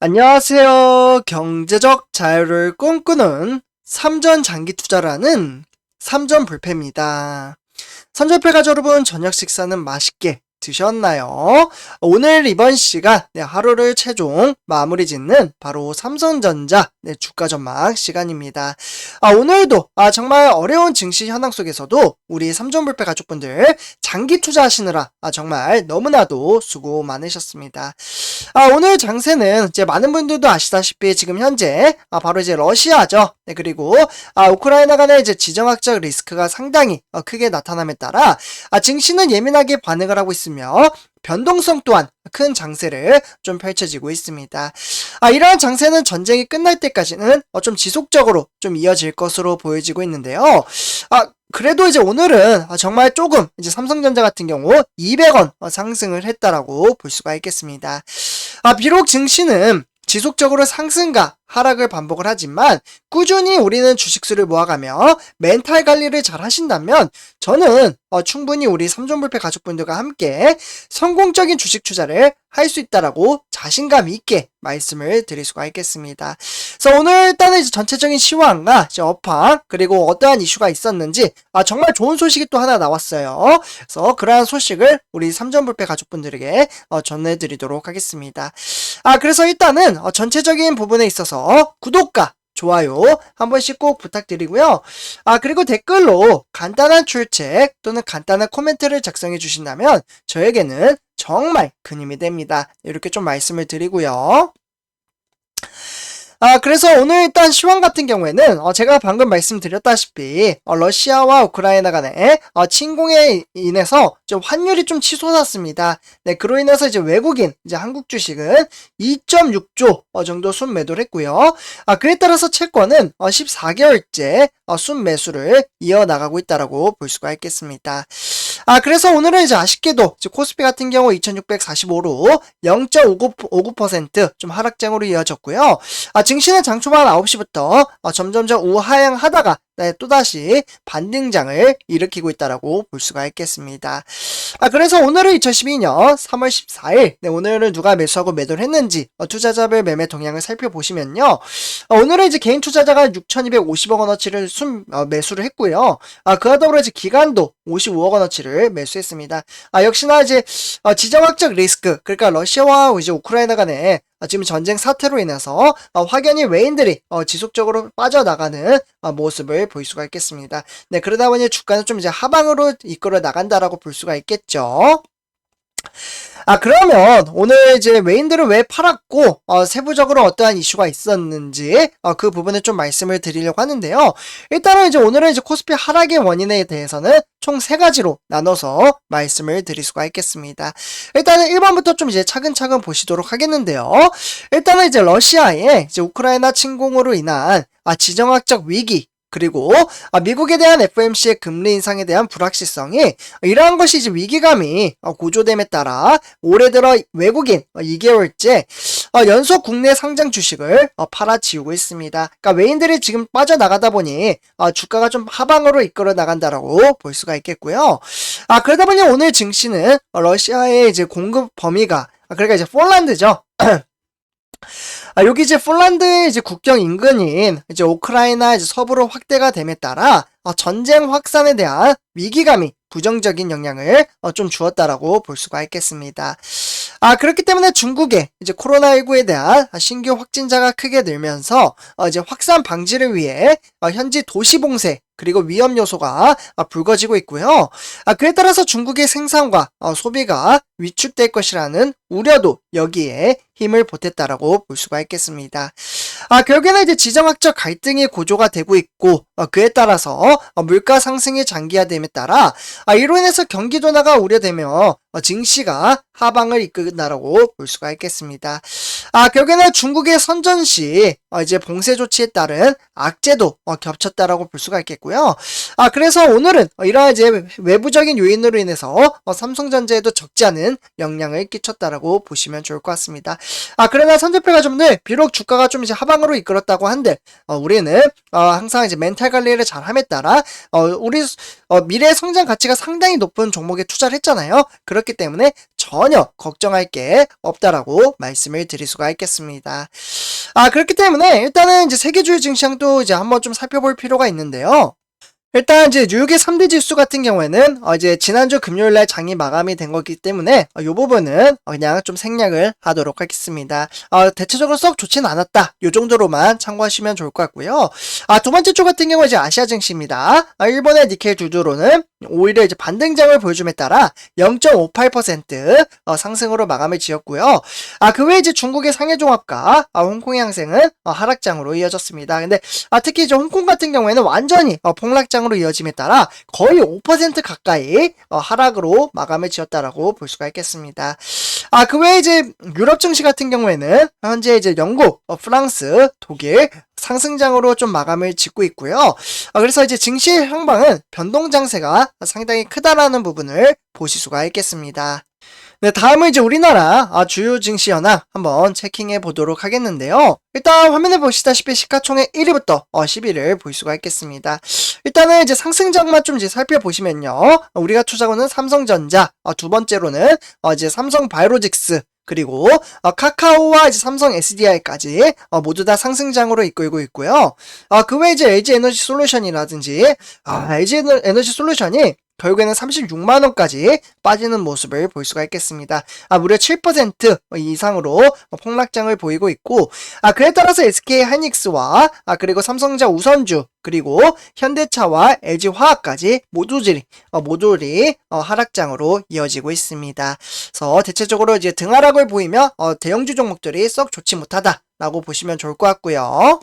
안녕하세요. 경제적 자유를 꿈꾸는 삼전 장기 투자라는 삼전불패입니다. 삼전불패 가족 여러분, 저녁 식사는 맛있게 드셨나요? 오늘 이번 시간 하루를 최종 마무리 짓는 바로 삼성전자 주가 전망 시간입니다. 오늘도 정말 어려운 증시 현황 속에서도 우리 삼전불패 가족분들 장기 투자하시느라 정말 너무나도 수고 많으셨습니다. 오늘 장세는 이제 많은 분들도 아시다시피 지금 현재 바로 이제 러시아죠. 그리고 우크라이나 간의 이제 지정학적 리스크가 상당히 크게 나타남에 따라 증시는 예민하게 반응을 하고 있습니다. 변동성 또한 큰 장세를 좀 펼쳐지고 있습니다. 이러한 장세는 전쟁이 끝날 때까지는 좀 지속적으로 좀 이어질 것으로 보여지고 있는데요. 그래도 이제 오늘은 정말 조금 이제 삼성전자 같은 경우 200원 상승을 했다라고 볼 수가 있겠습니다. 비록 증시는 지속적으로 상승과 하락을 반복을 하지만 꾸준히 우리는 주식수를 모아가며 멘탈 관리를 잘 하신다면 저는 충분히 우리 삼전불패 가족분들과 함께 성공적인 주식 투자를 할 수 있다라고 자신감 있게 말씀을 드릴 수가 있겠습니다. 그래서 오늘 일단은 이제 전체적인 시황과 이제 업황 그리고 어떠한 이슈가 있었는지 정말 좋은 소식이 또 하나 나왔어요. 그래서 그러한 소식을 우리 삼전불패 가족분들에게 전해드리도록 하겠습니다. 그래서 일단은 전체적인 부분에 있어서 구독과 좋아요 한 번씩 꼭 부탁드리고요. 그리고 댓글로 간단한 출첵 또는 간단한 코멘트를 작성해 주신다면 저에게는 정말 큰 힘이 됩니다. 이렇게 좀 말씀을 드리고요. 그래서 오늘 일단 시황 같은 경우에는 제가 방금 말씀드렸다시피 러시아와 우크라이나 간의 침공에 인해서 좀 환율이 좀 치솟았습니다. 네, 그로 인해서 이제 외국인 이제 한국 주식은 2.6조 정도 순매도를 했고요. 그에 따라서 채권은 14개월째 순매수를 이어나가고 있다라고 볼 수가 있겠습니다. 그래서 오늘은 이제 아쉽게도 이제 코스피 같은 경우 2645로 0.59% 좀 하락장으로 이어졌고요. 증시는 장 초반 9시부터 점점점 우하향하다가 또다시 반등장을 일으키고 있다라고 볼 수가 있겠습니다. 그래서 오늘은 2012년 3월 14일 오늘은 누가 매수하고 매도를 했는지 투자자별 매매 동향을 살펴보시면요. 오늘은 이제 개인 투자자가 6,250억 원어치를 매수를 했고요. 그와 더불어 이제 기관도 55억 원어치를 매수했습니다. 역시나 이제 지정학적 리스크, 그러니까 러시아와 이제 우크라이나 간에 지금 전쟁 사태로 인해서 확연히 외인들이 지속적으로 빠져나가는 모습을 볼 수가 있겠습니다. 네, 그러다 보니 주가는 좀 이제 하방으로 이끌어 나간다라고 볼 수가 있겠죠. 그러면 오늘 이제 외인들은 왜 팔았고 세부적으로 어떠한 이슈가 있었는지 그 부분을 좀 말씀을 드리려고 하는데요. 일단은 이제 오늘은 이제 코스피 하락의 원인에 대해서는 총 3가지로 나눠서 말씀을 드릴 수가 있겠습니다. 일단은 1번부터 좀 이제 차근차근 보시도록 하겠는데요. 일단은 이제 러시아의 이제 우크라이나 침공으로 인한 지정학적 위기, 그리고 미국에 대한 FOMC의 금리 인상에 대한 불확실성이 이러한 것이 이제 위기감이 고조됨에 따라 올해 들어 외국인 2개월째 연속 국내 상장 주식을 팔아치우고 있습니다. 그러니까 외인들이 지금 빠져나가다 보니 주가가 좀 하방으로 이끌어 나간다라고 볼 수가 있겠고요. 그러다 보니 오늘 증시는 러시아의 이제 공급 범위가 그러니까 이제 폴란드죠. 여기 이제 폴란드의 이제 국경 인근인 이제 우크라이나 이제 서부로 확대가 됨에 따라 전쟁 확산에 대한 위기감이 부정적인 영향을 좀 주었다라고 볼 수가 있겠습니다. 그렇기 때문에 중국의 이제 코로나19에 대한 신규 확진자가 크게 늘면서 이제 확산 방지를 위해 현지 도시 봉쇄 그리고 위험 요소가 불거지고 있고요. 그에 따라서 중국의 생산과 소비가 위축될 것이라는 우려도 여기에 힘을 보탰다라고 볼 수가 있겠습니다. 결국에는 이제 지정학적 갈등이 고조가 되고 있고 그에 따라서 물가 상승이 장기화됨에 따라 이로 인해서 경기 둔화가 우려되며 증시가 하방을 이끈다라고 볼 수가 있겠습니다. 결국에는 중국의 선전시 이제 봉쇄 조치에 따른 악재도 겹쳤다라고 볼 수가 있겠고요. 그래서 오늘은 이러한 이제 외부적인 요인으로 인해서 삼성전자에도 적지 않은 영향을 끼쳤다라고 보시면 좋을 것 같습니다. 그러나 선제표 가족들 비록 주가가 좀 이제 하방으로 이끌었다고 한들 우리는 항상 이제 멘탈 관리를 잘함에 따라 우리 미래 성장 가치가 상당히 높은 종목에 투자를 했잖아요. 그렇기 때문에 전혀 걱정할 게 없다라고 말씀을 드릴 수가 수가 있겠습니다. 그렇기 때문에 일단은 이제 세계주요 증시장도 이제 한번 좀 살펴볼 필요가 있는데요. 일단 이제 뉴욕의 3대 지수 같은 경우에는 이제 지난주 금요일 날 장이 마감이 된 거기 때문에 이 부분은 그냥 좀 생략을 하도록 하겠습니다. 대체적으로 썩 좋진 않았다. 요 정도로만 참고하시면 좋을 것 같고요. 두 번째 주 같은 경우 이제 아시아 증시입니다. 일본의 니케이 주주로는 오히려 이제 반등장을 보여줌에 따라 0.58% 상승으로 마감을 지었고요. 그 외에 이제 중국의 상해종합과 홍콩의 항생은 하락장으로 이어졌습니다. 근데 특히 이제 홍콩 같은 경우에는 완전히 폭락장으로 이어짐에 따라 거의 5% 가까이 하락으로 마감을 지었다라고 볼 수가 있겠습니다. 그 외에 이제 유럽 증시 같은 경우에는 현재 이제 영국, 프랑스, 독일 상승장으로 좀 마감을 짓고 있고요. 그래서 이제 증시 향방은 변동 장세가 상당히 크다라는 부분을 보실 수가 있겠습니다. 네, 다음은 이제 우리나라 주요 증시 현황 한번 체킹해 보도록 하겠는데요. 일단 화면에 보시다시피 시가총액 1위부터 10위를 볼 수가 있겠습니다. 일단은 이제 상승장만 좀 이제 살펴보시면요. 우리가 투자하고는 삼성전자, 두 번째로는 이제 삼성바이오로직스, 그리고 카카오와 이제 삼성 SDI까지 모두 다 상승장으로 이끌고 있고요. 그 외에 이제 LG 에너지 솔루션이라든지 LG 에너지 솔루션이 결국에는 36만원까지 빠지는 모습을 볼 수가 있겠습니다. 무려 7% 이상으로 폭락장을 보이고 있고, 그에 따라서 SK 하이닉스와 그리고 삼성전자 우선주, 그리고 현대차와 LG화학까지 모두들이 하락장으로 이어지고 있습니다. 그래서 대체적으로 이제 등하락을 보이며 대형주 종목들이 썩 좋지 못하다라고 보시면 좋을 것 같고요.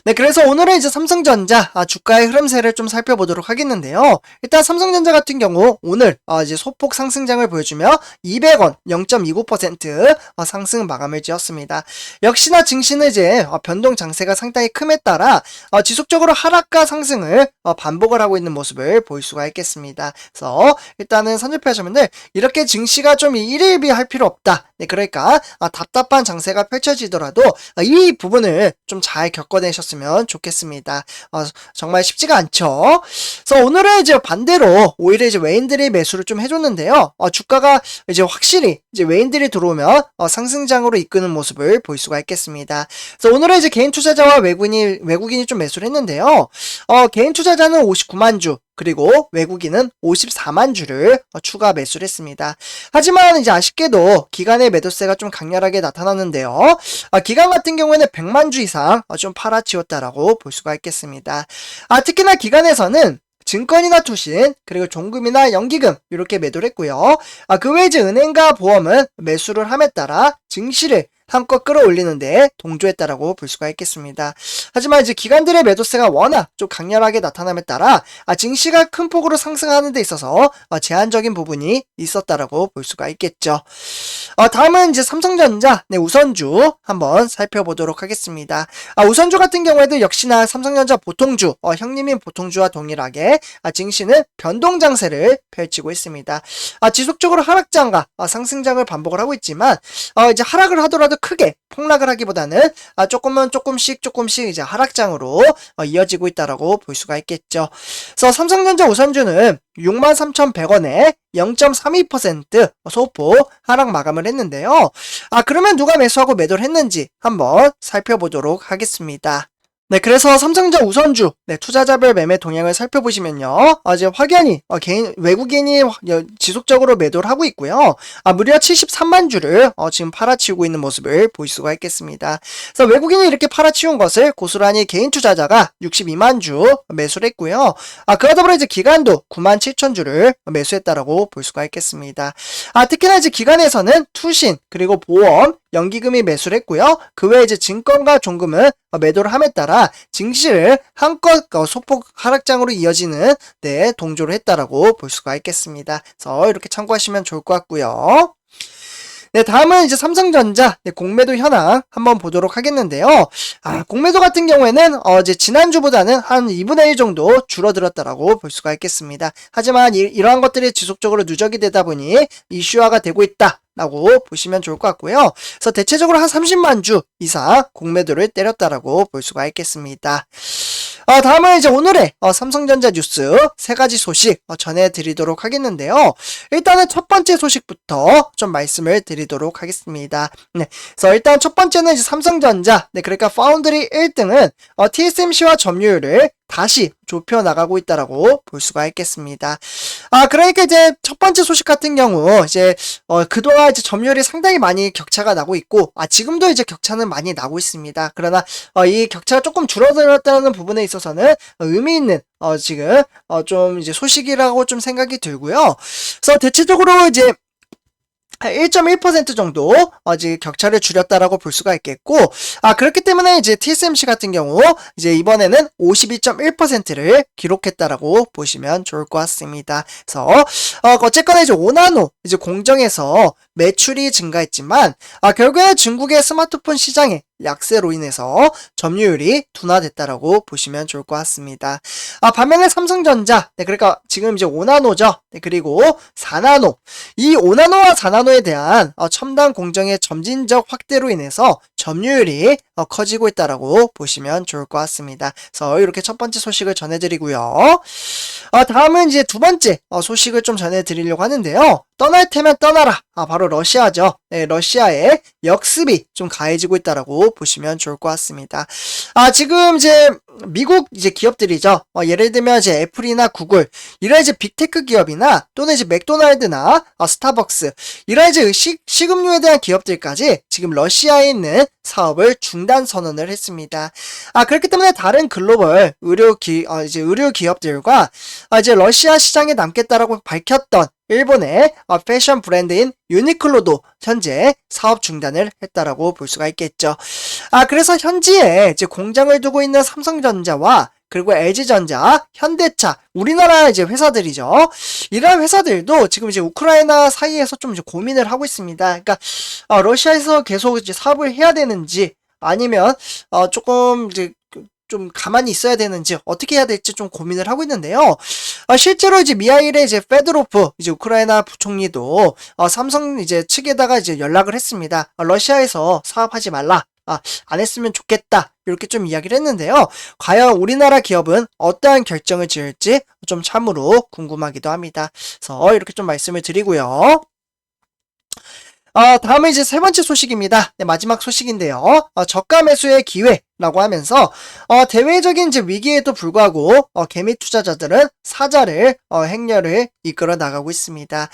네, 그래서 오늘은 이제 삼성전자 주가의 흐름세를 좀 살펴보도록 하겠는데요. 일단 삼성전자 같은 경우 오늘 이제 소폭 상승장을 보여주며 200원 0.29% 상승 마감을 지었습니다. 역시나 증시는 이제 변동 장세가 상당히 큼에 따라 지속적으로 하락과 상승을 반복을 하고 있는 모습을 볼 수가 있겠습니다. 그래서 일단은 선접하시면들 이렇게 증시가 좀 일일비 할 필요 없다. 네, 그러니까 답답한 장세가 펼쳐지더라도 이 부분을 좀 잘 겪어내셨으면 좋겠습니다. 정말 쉽지가 않죠. 그래서 오늘은 이제 반대로 오히려 이제 외인들이 매수를 좀 해줬는데요. 주가가 이제 확실히 이제 외인들이 들어오면 상승장으로 이끄는 모습을 볼 수가 있겠습니다. 그래서 오늘은 이제 개인 투자자와 외국인이 좀 매수를 했는데요. 개인 투자자는 59만 주, 그리고 외국인은 54만 주를 추가 매수를 했습니다. 하지만 이제 아쉽게도 기관의 매도세가 좀 강렬하게 나타났는데요. 기관 같은 경우에는 100만 주 이상 좀 팔아치웠다라고 볼 수가 있겠습니다. 특히나 기관에서는 증권이나 투신, 그리고 종금이나 연기금 이렇게 매도를 했고요. 그 외에 이제 은행과 보험은 매수를 함에 따라 증시를 한껏 끌어올리는데 동조했다라고 볼 수가 있겠습니다. 하지만 이제 기관들의 매도세가 워낙 좀 강렬하게 나타남에 따라 증시가 큰 폭으로 상승하는 데 있어서 제한적인 부분이 있었다라고 볼 수가 있겠죠. 다음은 이제 삼성전자 우선주 한번 살펴보도록 하겠습니다. 우선주 같은 경우에도 역시나 삼성전자 보통주, 형님인 보통주와 동일하게 증시는 변동 장세를 펼치고 있습니다. 지속적으로 하락장과 상승장을 반복을 하고 있지만 이제 하락을 하더라도 크게 폭락을 하기보다는 조금씩 이제 하락장으로 이어지고 있다라고 볼 수가 있겠죠. 그래서 삼성전자 우선주는 63,100원에 0.32% 소폭 하락 마감을 했는데요. 그러면 누가 매수하고 매도를 했는지 한번 살펴보도록 하겠습니다. 네, 그래서 삼성전자 우선주 투자자별 매매 동향을 살펴보시면요. 이제 확연히 외국인이 지속적으로 매도를 하고 있고요. 무려 73만 주를 지금 팔아치우고 있는 모습을 볼 수가 있겠습니다. 그래서 외국인이 이렇게 팔아치운 것을 고스란히 개인 투자자가 62만 주 매수를 했고요. 그와 더불어 이제 기관도 9만 7천 주를 매수했다라고 볼 수가 있겠습니다. 특히나 이제 기관에서는 투신, 그리고 보험, 연기금이 매수를 했고요. 그 외에 이제 증권과 종금은 매도를 함에 따라 증시를 한껏 소폭 하락장으로 이어지는 동조를 했다라고 볼 수가 있겠습니다. 그래서 이렇게 참고하시면 좋을 것 같고요. 네, 다음은 이제 삼성전자 공매도 현황 한번 보도록 하겠는데요. 공매도 같은 경우에는 이제 지난주보다는 한 2분의 1 정도 줄어들었다라고 볼 수가 있겠습니다. 하지만 이러한 것들이 지속적으로 누적이 되다 보니 이슈화가 되고 있다 라고 보시면 좋을 것 같고요. 그래서 대체적으로 한 30만 주 이상 공매도를 때렸다라고 볼 수가 있겠습니다. 다음은 이제 오늘의 삼성전자 뉴스 세 가지 소식 전해드리도록 하겠는데요. 일단은 첫 번째 소식부터 좀 말씀을 드리도록 하겠습니다. 네, 그래서 일단 첫 번째는 이제 삼성전자, 네, 그러니까 파운드리 1등은 TSMC와 점유율을 다시 좁혀 나가고 있다라고 볼 수가 있겠습니다. 그러니까 이제 첫 번째 소식 같은 경우 이제 그동안 이제 점유율이 상당히 많이 격차가 나고 있고 지금도 이제 격차는 많이 나고 있습니다. 그러나 이 격차가 조금 줄어들었다는 부분에 있어서는 의미 있는 지금 좀 이제 소식이라고 좀 생각이 들고요. 그래서 대체적으로 이제 1.1% 정도 이제 격차를 줄였다라고 볼 수가 있겠고, 그렇기 때문에 이제 TSMC 같은 경우 이제 이번에는 52.1%를 기록했다라고 보시면 좋을 것 같습니다. 그래서 어쨌거나 이제 5나노 이제 공정에서 매출이 증가했지만 결국에는 중국의 스마트폰 시장에 약세로 인해서 점유율이 둔화됐다라고 보시면 좋을 것 같습니다. 반면에 삼성전자, 네, 그러니까 지금 이제 5나노죠. 네, 그리고 4나노. 이 5나노와 4나노에 대한 첨단 공정의 점진적 확대로 인해서 점유율이 커지고 있다라고 보시면 좋을 것 같습니다. 그래서 이렇게 첫 번째 소식을 전해드리고요. 다음은 이제 두 번째 소식을 좀 전해드리려고 하는데요. 떠날 테면 떠나라. 바로 러시아죠. 네, 러시아의 역습이 좀 가해지고 있다라고 보시면 좋을 것 같습니다. 지금 이제 미국 이제 기업들이죠. 예를 들면 이제 애플이나 구글, 이런 이제 빅테크 기업이나 또는 이제 맥도날드나 스타벅스, 이런 이제 식음료에 대한 기업들까지 지금 러시아에 있는 사업을 중단 선언을 했습니다. 그렇기 때문에 다른 글로벌 이제 의료 기업들과 이제 러시아 시장에 남겠다라고 밝혔던 일본의 패션 브랜드인 유니클로도 현재 사업 중단을 했다라고 볼 수가 있겠죠. 그래서 현지에 이제 공장을 두고 있는 삼성전자와 그리고 LG전자, 현대차, 우리나라 이제 회사들이죠. 이러한 회사들도 지금 이제 우크라이나 사이에서 좀 이제 고민을 하고 있습니다. 그러니까 러시아에서 계속 이제 사업을 해야 되는지 아니면 조금 이제 좀 가만히 있어야 되는지 어떻게 해야 될지 좀 고민을 하고 있는데요. 실제로 이제 미하일의 이제 페드로프 이제 우크라이나 부총리도 삼성 이제 측에다가 이제 연락을 했습니다. 러시아에서 사업하지 말라. 안 했으면 좋겠다. 이렇게 좀 이야기를 했는데요. 과연 우리나라 기업은 어떠한 결정을 지을지 좀 참으로 궁금하기도 합니다. 그래서 이렇게 좀 말씀을 드리고요. 다음은 이제 세 번째 소식입니다. 네, 마지막 소식인데요. 저가 매수의 기회라고 하면서 대외적인 이제 위기에도 불구하고 개미 투자자들은 사자를 행렬을 이끌어 나가고 있습니다.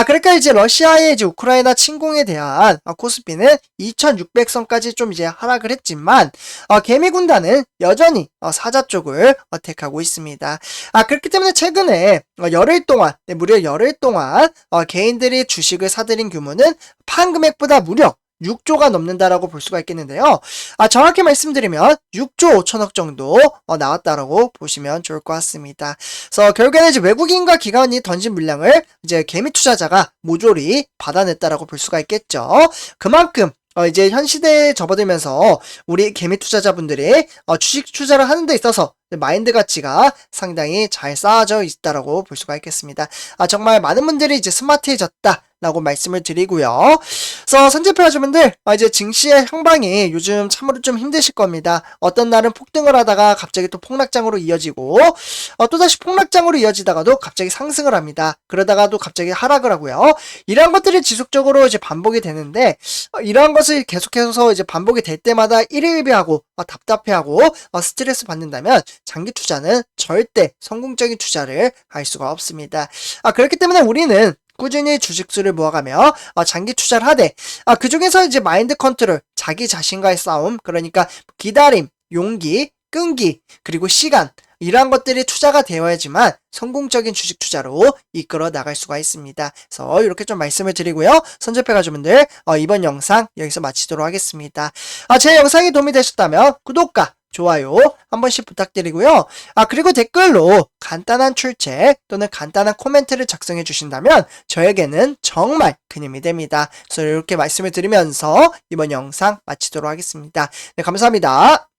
그러니까 이제 러시아의 이제 우크라이나 침공에 대한 코스피는 2,600선까지 좀 이제 하락을 했지만 개미 군단은 여전히 사자 쪽을 택하고 있습니다. 그렇기 때문에 최근에 열흘 동안, 네, 무려 열흘 동안 개인들이 주식을 사들인 규모는 판 금액보다 무려 6조가 넘는다라고 볼 수가 있겠는데요. 정확히 말씀드리면 6조 5천억 정도 나왔다라고 보시면 좋을 것 같습니다. 그래서 결국에는 이제 외국인과 기관이 던진 물량을 이제 개미 투자자가 모조리 받아냈다라고 볼 수가 있겠죠. 그만큼 이제 현 시대에 접어들면서 우리 개미 투자자분들이 주식 투자를 하는 데 있어서 마인드 가치가 상당히 잘 쌓아져 있다라고 볼 수가 있겠습니다. 정말 많은 분들이 이제 스마트해졌다. 라고 말씀을 드리고요. 그래서 선제표하주분들 이제 증시의 향방이 요즘 참으로 좀 힘드실 겁니다. 어떤 날은 폭등을 하다가 갑자기 또 폭락장으로 이어지고 또다시 폭락장으로 이어지다가도 갑자기 상승을 합니다. 그러다가도 갑자기 하락을 하고요. 이러한 것들이 지속적으로 이제 반복이 되는데 이러한 것을 계속해서 이제 반복이 될 때마다 일일비하고 답답해하고 스트레스 받는다면 장기 투자는 절대 성공적인 투자를 할 수가 없습니다. 그렇기 때문에 우리는 꾸준히 주식수를 모아가며 장기 투자를 하되 그 중에서 이제 마인드 컨트롤, 자기 자신과의 싸움, 그러니까 기다림, 용기, 끈기, 그리고 시간, 이러한 것들이 투자가 되어야지만 성공적인 주식 투자로 이끌어 나갈 수가 있습니다. 그래서 이렇게 좀 말씀을 드리고요. 선접해 가주분들 이번 영상 여기서 마치도록 하겠습니다. 제 영상이 도움이 되셨다면 구독과 좋아요 한 번씩 부탁드리고요. 그리고 댓글로 간단한 출첵 또는 간단한 코멘트를 작성해 주신다면 저에게는 정말 큰 힘이 됩니다. 그래서 이렇게 말씀을 드리면서 이번 영상 마치도록 하겠습니다. 네, 감사합니다.